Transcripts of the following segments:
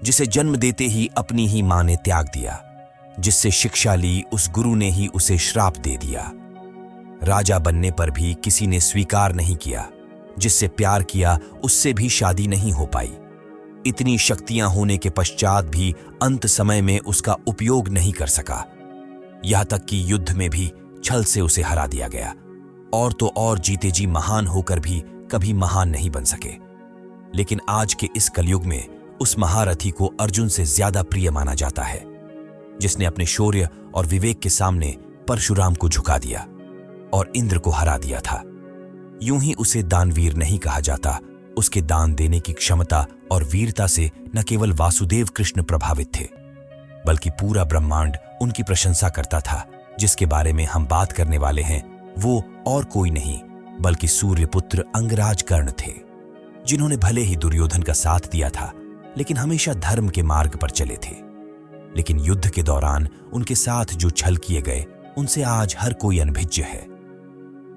जिसे जन्म देते ही अपनी ही मां ने त्याग दिया, जिससे शिक्षा ली उस गुरु ने ही उसे श्राप दे दिया। राजा बनने पर भी किसी ने स्वीकार नहीं किया, जिससे प्यार किया उससे भी शादी नहीं हो पाई। इतनी शक्तियां होने के पश्चात भी अंत समय में उसका उपयोग नहीं कर सका। यहां तक कि युद्ध में भी छल से उसे हरा दिया गया। और तो और जीते जी महान होकर भी कभी महान नहीं बन सके। लेकिन आज के इस कलयुग में उस महारथी को अर्जुन से ज्यादा प्रिय माना जाता है, जिसने अपने शौर्य और विवेक के सामने परशुराम को झुका दिया और इंद्र को हरा दिया था। यूं ही उसे दानवीर नहीं कहा जाता, उसके दान देने की क्षमता और वीरता से न केवल वासुदेव कृष्ण प्रभावित थे, बल्कि पूरा ब्रह्मांड उनकी प्रशंसा करता था। जिसके बारे में हम बात करने वाले हैं वो और कोई नहीं बल्कि सूर्यपुत्र अंगराज कर्ण थे, जिन्होंने भले ही दुर्योधन का साथ दिया था, लेकिन हमेशा धर्म के मार्ग पर चले थे। लेकिन युद्ध के दौरान उनके साथ जो छल किए गए, उनसे आज हर कोई अनभिज्ञ है।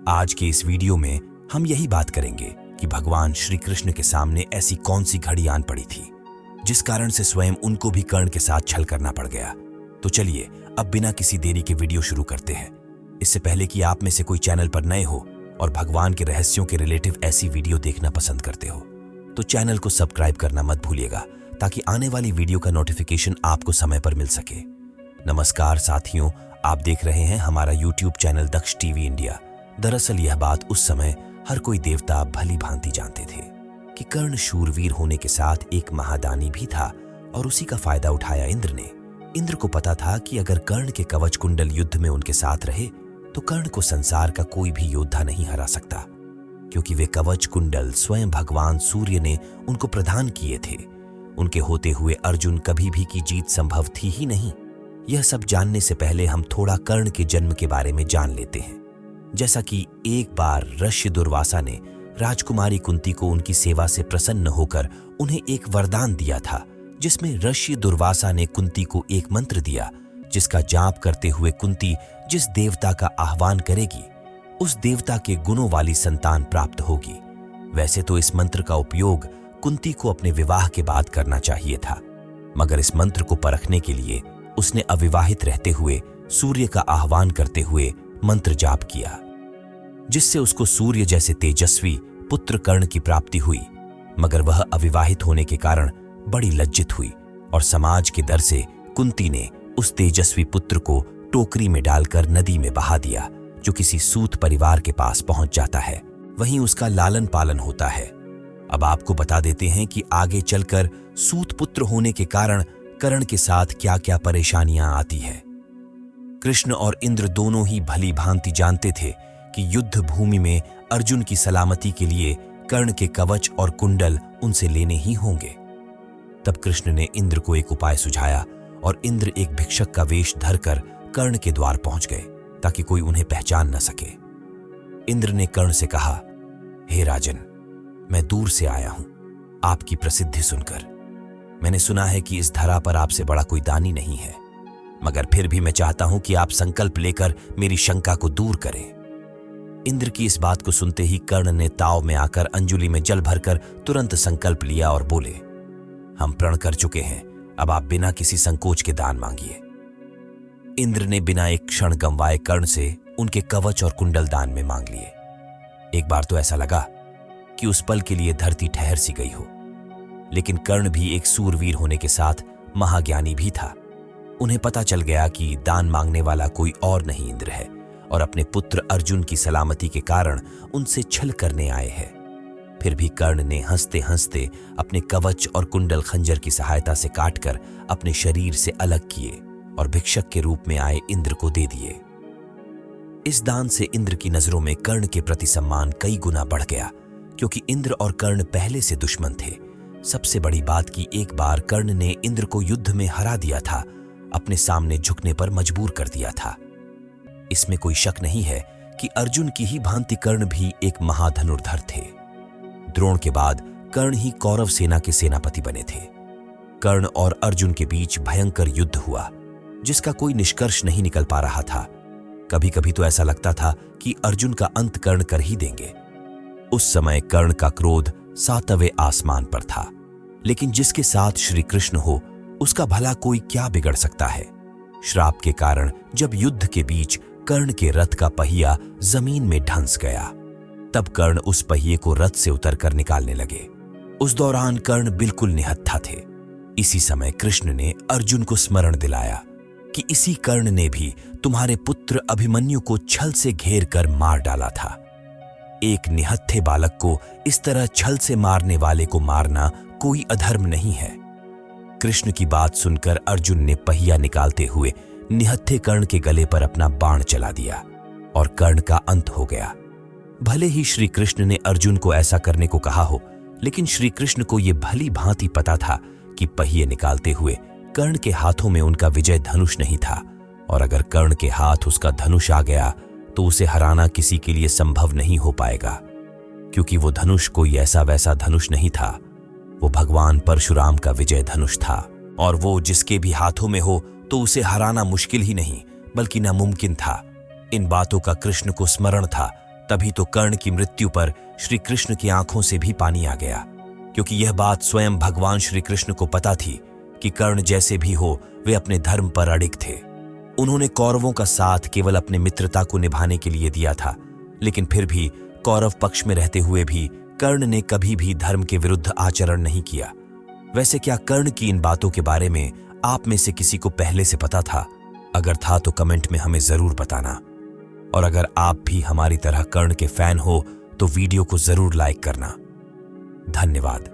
आज के इस वीडियो में हम यही बात करेंगे कि भगवान श्री कृष्ण के सामने ऐसी कौन सी घड़ी आन पड़ी थी, जिस कारण से स्वयं उनको भी कर्ण के साथ छल करना पड़ गया। तो चलिए अब बिना किसी देरी के वीडियो शुरू करते हैं। इससे पहले कि आप में से कोई चैनल पर नए हो और भगवान के रहस्यों के रिलेटिव ऐसी वीडियो देखना पसंद करते हो, तो चैनल को सब्सक्राइब करना मत भूलिएगा, ताकि आने वाली वीडियो का नोटिफिकेशन आपको समय पर मिल सके। नमस्कार साथियों, आप देख रहे हैं हमारा यूट्यूब चैनल दक्ष टीवी इंडिया। दरअसल यह बात उस समय हर कोई देवता भली भांति जानते थे कि कर्ण शूरवीर होने के साथ एक महादानी भी था, और उसी का फायदा उठाया इंद्र ने। इंद्र को पता था कि अगर कर्ण के कवच कुंडल युद्ध में उनके साथ रहे तो कर्ण को संसार का कोई भी योद्धा नहीं हरा सकता, क्योंकि वे कवच कुंडल स्वयं भगवान सूर्य ने उनको प्रदान किए थे। उनके होते हुए अर्जुन कभी भी की जीत संभव थी ही नहीं। यह सब जानने से पहले हम थोड़ा कर्ण के जन्म के बारे में जान लेते हैं। जैसा कि एक बार ऋषि दुर्वासा ने राजकुमारी कुंती को उनकी सेवा से प्रसन्न होकर उन्हें एक वरदान दिया था, जिसमें ऋषि दुर्वासा ने कुंती को एक मंत्र दिया, जिसका जाप करते हुए कुंती जिस देवता का आह्वान करेगी, उस देवता के गुणों वाली संतान प्राप्त होगी। वैसे तो इस मंत्र का उपयोग कुंती को अपने विवाह के बाद करना चाहिए था, मगर इस मंत्र को परखने के लिए उसने अविवाहित रहते हुए सूर्य का आह्वान करते हुए मंत्र जाप किया, जिससे उसको सूर्य जैसे तेजस्वी पुत्र कर्ण की प्राप्ति हुई। मगर वह अविवाहित होने के कारण बड़ी लज्जित हुई और समाज के डर से कुंती ने उस तेजस्वी पुत्र को टोकरी में डालकर नदी में बहा दिया, जो किसी सूत परिवार के पास पहुंच जाता है। वहीं उसका लालन पालन होता है। अब आपको बता देते हैं कि आगे चलकर सूत पुत्र होने के कारण कर्ण के साथ क्या क्या परेशानियां आती है। कृष्ण और इंद्र दोनों ही भली भांति जानते थे कि युद्ध भूमि में अर्जुन की सलामती के लिए कर्ण के कवच और कुंडल उनसे लेने ही होंगे। तब कृष्ण ने इंद्र को एक उपाय सुझाया और इंद्र एक भिक्षक का वेश धरकर कर्ण के द्वार पहुंच गए, ताकि कोई उन्हें पहचान न सके। इंद्र ने कर्ण से कहा, हे राजन, मैं दूर से आया हूं आपकी प्रसिद्धि सुनकर। मैंने सुना है कि इस धरा पर आपसे बड़ा कोई दानी नहीं है, मगर फिर भी मैं चाहता हूं कि आप संकल्प लेकर मेरी शंका को दूर करें। इंद्र की इस बात को सुनते ही कर्ण ने ताव में आकर अंजुलि में जल भरकर तुरंत संकल्प लिया और बोले, हम प्रण कर चुके हैं, अब आप बिना किसी संकोच के दान मांगिए। इंद्र ने बिना एक क्षण गंवाए कर्ण से उनके कवच और कुंडल दान में मांग लिए। एक बार तो ऐसा लगा कि उस पल के लिए धरती ठहर सी गई हो। लेकिन कर्ण भी एक सूरवीर होने के साथ महाज्ञानी भी था। उन्हें पता चल गया कि दान मांगने वाला कोई और नहीं इंद्र है, और अपने पुत्र अर्जुन की सलामती के कारण उनसे छल करने आए हैं। फिर भी कर्ण ने हंसते हंसते अपने कवच और कुंडल खंजर की सहायता से काटकर अपने शरीर से अलग किए और भिक्षक के रूप में आए इंद्र को दे दिए। इस दान से इंद्र की नजरों में कर्ण के प्रति सम्मान कई गुना बढ़ गया, क्योंकि इंद्र और कर्ण पहले से दुश्मन थे। सबसे बड़ी बात कि एक बार कर्ण ने इंद्र को युद्ध में हरा दिया था, अपने सामने झुकने पर मजबूर कर दिया था। इसमें कोई शक नहीं है कि अर्जुन की ही भांति कर्ण भी एक महाधनुर्धर थे। द्रोण के बाद कर्ण ही कौरव सेना के सेनापति बने थे। कर्ण और अर्जुन के बीच भयंकर युद्ध हुआ, जिसका कोई निष्कर्ष नहीं निकल पा रहा था। कभी कभी तो ऐसा लगता था कि अर्जुन का अंत कर्ण कर ही देंगे। उस समय कर्ण का क्रोध सातवें आसमान पर था, लेकिन जिसके साथ श्री कृष्ण हो उसका भला कोई क्या बिगड़ सकता है। श्राप के कारण जब युद्ध के बीच कर्ण के रथ का पहिया जमीन में ढंस गया, तब कर्ण उस पहिए को रथ से उतरकर निकालने लगे। उस दौरान कर्ण बिल्कुल निहत्था थे। इसी समय कृष्ण ने अर्जुन को स्मरण दिलाया कि इसी कर्ण ने भी तुम्हारे पुत्र अभिमन्यु को छल से घेर कर मार डाला था। एक निहत्थे बालक को इस तरह छल से मारने वाले को मारना कोई अधर्म नहीं है। कृष्ण की बात सुनकर अर्जुन ने पहिया निकालते हुए निहत्थे कर्ण के गले पर अपना बाण चला दिया और कर्ण का अंत हो गया। भले ही श्री कृष्ण ने अर्जुन को ऐसा करने को कहा हो, लेकिन श्री कृष्ण को यह भली भांति पता था कि पहिए निकालते हुए कर्ण के हाथों में उनका विजय धनुष नहीं था, और अगर कर्ण के हाथ उसका धनुष आ गया तो उसे हराना किसी के लिए संभव नहीं हो पाएगा, क्योंकि वो धनुष कोई ऐसा वैसा धनुष नहीं था। वो भगवान परशुराम का विजय धनुष था, और वो जिसके भी हाथों में हो तो उसे हराना मुश्किल ही नहीं बल्कि नामुमकिन था। इन बातों का कृष्ण को स्मरण था, तभी तो कर्ण की मृत्यु पर श्री कृष्ण की आंखों से भी पानी आ गया, क्योंकि यह बात स्वयं भगवान श्री कृष्ण को पता थी कि कर्ण जैसे भी हो वे अपने धर्म पर अडिग थे। उन्होंने कौरवों का साथ केवल अपने मित्रता को निभाने के लिए दिया था, लेकिन फिर भी कौरव पक्ष में रहते हुए भी कर्ण ने कभी भी धर्म के विरुद्ध आचरण नहीं किया। वैसे क्या कर्ण की इन बातों के बारे में आप में से किसी को पहले से पता था? अगर था तो कमेंट में हमें जरूर बताना, और अगर आप भी हमारी तरह कर्ण के फैन हो तो वीडियो को जरूर लाइक करना। धन्यवाद।